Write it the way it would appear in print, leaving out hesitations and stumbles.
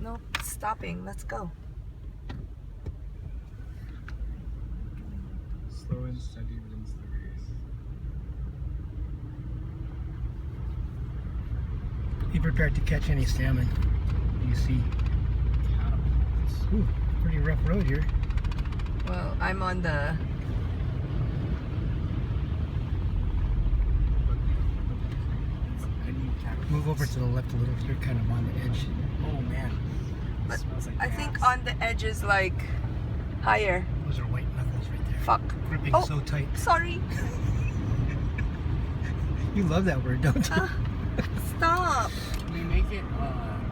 no stopping. Let's go. Slow and steady wins the race. Be prepared to catch any salmon you see. Ooh, pretty rough road here. Well, I'm on the... Move over to the left a little. You're kind of on the edge. Oh man. But Smells like I think gas. on the edge is like higher. Those are white knuckles right there. Fuck. Gripping Oh, so tight. sorry. You love that word, don't you? Stop. Can we make it